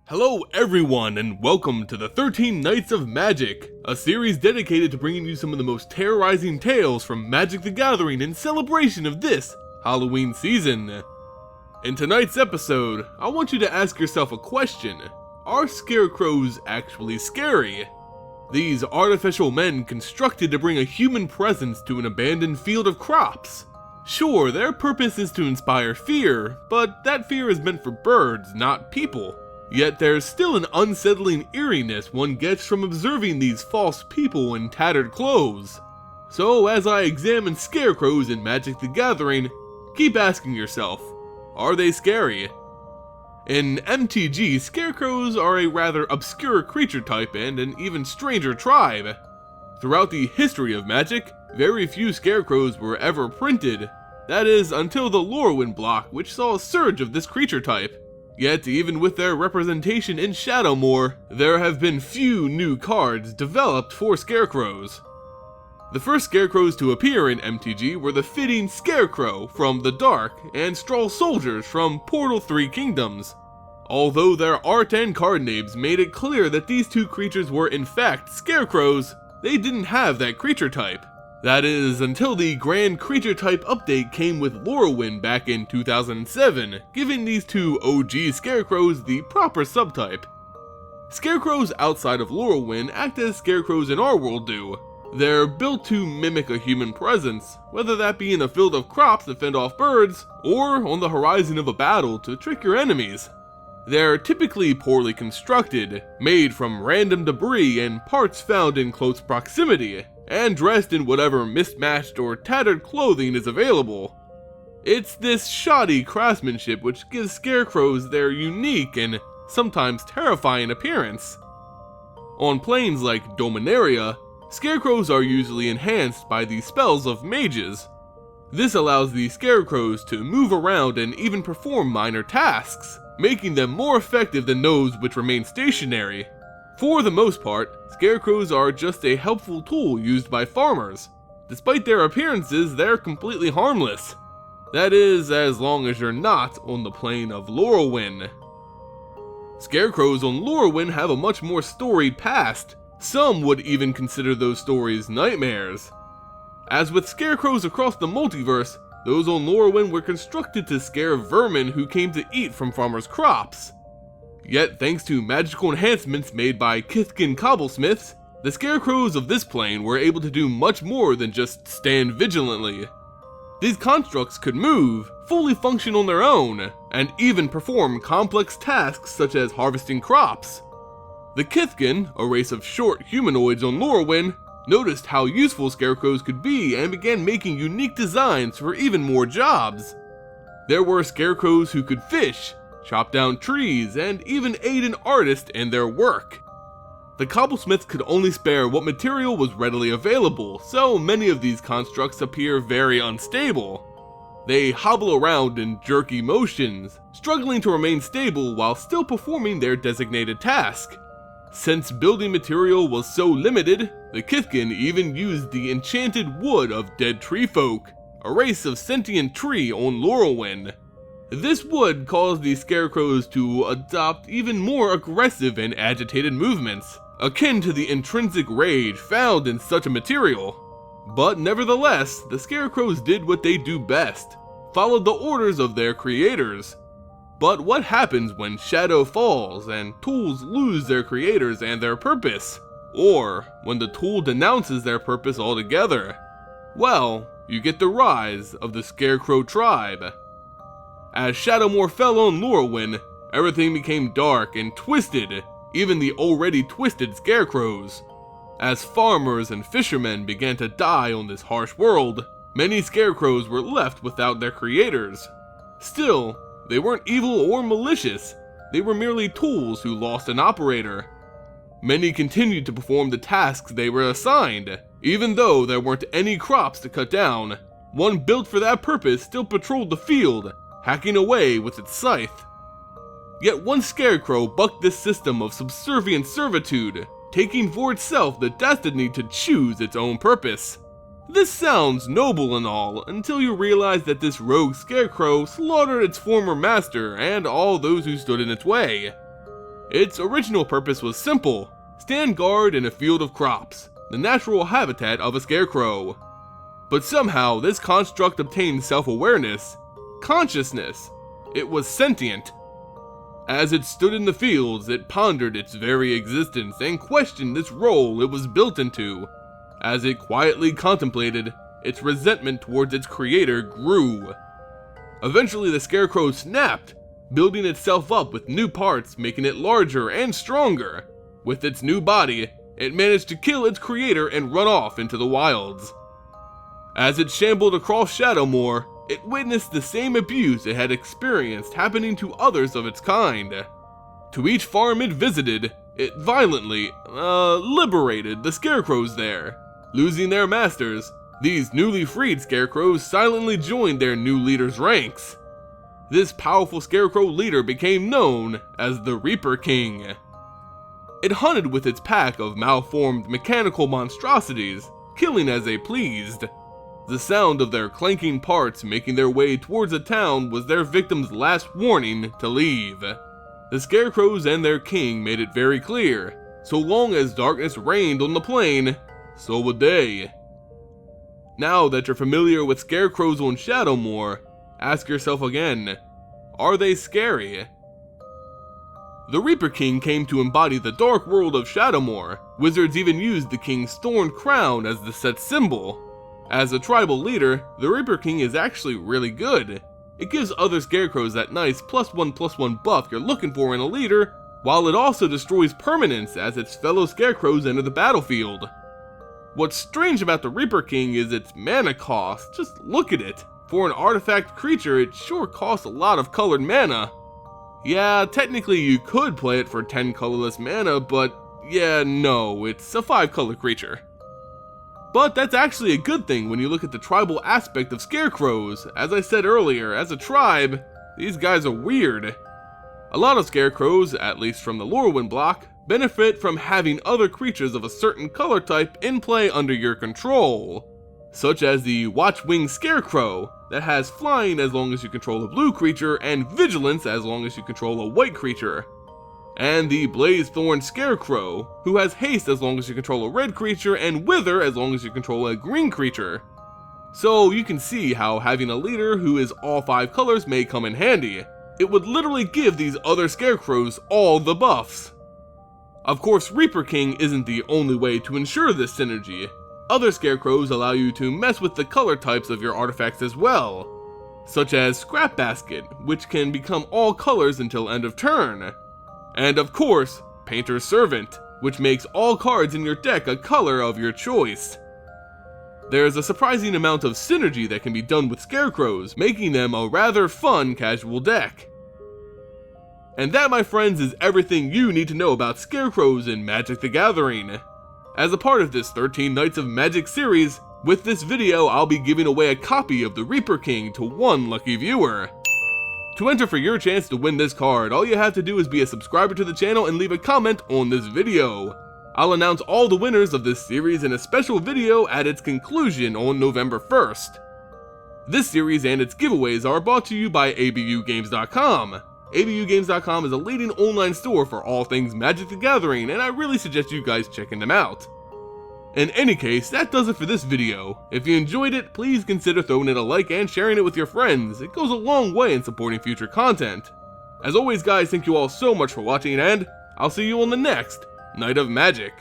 Hello everyone, and welcome to the 13 Nights of Magic, a series dedicated to bringing you some of the most terrorizing tales from Magic the Gathering in celebration of this Halloween season. In tonight's episode, I want you to ask yourself a question. Are scarecrows actually scary? These artificial men constructed to bring a human presence to an abandoned field of crops. Sure, their purpose is to inspire fear, but that fear is meant for birds, not people. Yet there's still an unsettling eeriness one gets from observing these false people in tattered clothes. So as I examine scarecrows in Magic the Gathering, keep asking yourself, are they scary? In MTG, scarecrows are a rather obscure creature type and an even stranger tribe. Throughout the history of Magic, very few scarecrows were ever printed. That is, until the Lorewyn block, which saw a surge of this creature type. Yet, even with their representation in Shadowmoor, there have been few new cards developed for scarecrows. The first scarecrows to appear in MTG were the fitting Scarecrow from the Dark and Straw Soldiers from Portal 3 Kingdoms. Although their art and card names made it clear that these two creatures were in fact scarecrows, they didn't have that creature type. That is, until the Grand Creature Type update came with Lorewyn back in 2007, giving these two OG scarecrows the proper subtype. Scarecrows outside of Lorewyn act as scarecrows in our world do. They're built to mimic a human presence, whether that be in a field of crops to fend off birds, or on the horizon of a battle to trick your enemies. They're typically poorly constructed, made from random debris and parts found in close proximity, and dressed in whatever mismatched or tattered clothing is available. It's this shoddy craftsmanship which gives scarecrows their unique and sometimes terrifying appearance. On planes like Dominaria, scarecrows are usually enhanced by the spells of mages. This allows the scarecrows to move around and even perform minor tasks, making them more effective than those which remain stationary. For the most part, scarecrows are just a helpful tool used by farmers. Despite their appearances, they're completely harmless. That is, as long as you're not on the plane of Lorewyn. Scarecrows on Lorewyn have a much more storied past. Some would even consider those stories nightmares. As with scarecrows across the multiverse, those on Lorewyn were constructed to scare vermin who came to eat from farmers' crops. Yet, thanks to magical enhancements made by Kithkin cobblesmiths, the scarecrows of this plane were able to do much more than just stand vigilantly. These constructs could move, fully function on their own, and even perform complex tasks such as harvesting crops. The Kithkin, a race of short humanoids on Lorewyn, noticed how useful scarecrows could be and began making unique designs for even more jobs. There were scarecrows who could fish, chop down trees, and even aid an artist in their work. The cobblesmiths could only spare what material was readily available, so many of these constructs appear very unstable. They hobble around in jerky motions, struggling to remain stable while still performing their designated task. Since building material was so limited, the Kithkin even used the enchanted wood of dead tree folk, a race of sentient tree on Lorewyn. This would cause the scarecrows to adopt even more aggressive and agitated movements, akin to the intrinsic rage found in such a material. But nevertheless, the scarecrows did what they do best, followed the orders of their creators. But what happens when shadow falls and tools lose their creators and their purpose? Or when the tool denounces their purpose altogether? Well, you get the rise of the Scarecrow Tribe. As Shadowmoor fell on Lorewyn, everything became dark and twisted, even the already twisted scarecrows. As farmers and fishermen began to die on this harsh world, many scarecrows were left without their creators. Still, they weren't evil or malicious, they were merely tools who lost an operator. Many continued to perform the tasks they were assigned, even though there weren't any crops to cut down. One built for that purpose still patrolled the field, hacking away with its scythe. Yet one scarecrow bucked this system of subservient servitude, taking for itself the destiny to choose its own purpose. This sounds noble and all, until you realize that this rogue scarecrow slaughtered its former master and all those who stood in its way. Its original purpose was simple: stand guard in a field of crops, the natural habitat of a scarecrow. But somehow this construct obtained self-awareness, consciousness. It was sentient. As it stood in the fields, it pondered its very existence and questioned this role it was built into. As it quietly contemplated, its resentment towards its creator grew. Eventually the scarecrow snapped, building itself up with new parts, making it larger and stronger. With its new body, it managed to kill its creator and run off into the wilds. As it shambled across Shadowmoor, it witnessed the same abuse it had experienced happening to others of its kind. To each farm it visited, it violently, liberated the scarecrows there. Losing their masters, these newly freed scarecrows silently joined their new leader's ranks. This powerful scarecrow leader became known as the Reaper King. It hunted with its pack of malformed mechanical monstrosities, killing as they pleased. The sound of their clanking parts making their way towards a town was their victims' last warning to leave. The scarecrows and their king made it very clear, so long as darkness reigned on the plain, so would they. Now that you're familiar with scarecrows on Shadowmoor, ask yourself again, are they scary? The Reaper King came to embody the dark world of Shadowmoor. Wizards even used the king's thorn crown as the set symbol. As a tribal leader, the Reaper King is actually really good. It gives other scarecrows that nice +1/+1 buff you're looking for in a leader, while it also destroys permanents as its fellow scarecrows enter the battlefield. What's strange about the Reaper King is its mana cost. Just look at it. For an artifact creature, it sure costs a lot of colored mana. Yeah, technically you could play it for 10 colorless mana, but yeah, no, it's a 5-color creature. But that's actually a good thing when you look at the tribal aspect of scarecrows. As I said earlier, as a tribe, these guys are weird. A lot of scarecrows, at least from the Lorwyn block, benefit from having other creatures of a certain color type in play under your control. Such as the Watchwing Scarecrow, that has flying as long as you control a blue creature and vigilance as long as you control a white creature. And the Blazethorn Scarecrow, who has haste as long as you control a red creature and wither as long as you control a green creature. So you can see how having a leader who is all 5 colors may come in handy. It would literally give these other scarecrows all the buffs. Of course, Reaper King isn't the only way to ensure this synergy. Other scarecrows allow you to mess with the color types of your artifacts as well, such as Scrap Basket, which can become all colors until end of turn. And of course, Painter's Servant, which makes all cards in your deck a color of your choice. There's a surprising amount of synergy that can be done with scarecrows, making them a rather fun casual deck. And that, my friends, is everything you need to know about scarecrows in Magic the Gathering. As a part of this 13 Nights of Magic series, with this video I'll be giving away a copy of the Reaper King to one lucky viewer. To enter for your chance to win this card, all you have to do is be a subscriber to the channel and leave a comment on this video. I'll announce all the winners of this series in a special video at its conclusion on November 1st. This series and its giveaways are brought to you by abugames.com. abugames.com is a leading online store for all things Magic the Gathering, and I really suggest you guys checking them out. In any case, that does it for this video. If you enjoyed it, please consider throwing it a like and sharing it with your friends. It goes a long way in supporting future content. As always guys, thank you all so much for watching, and I'll see you on the next Night of Magic.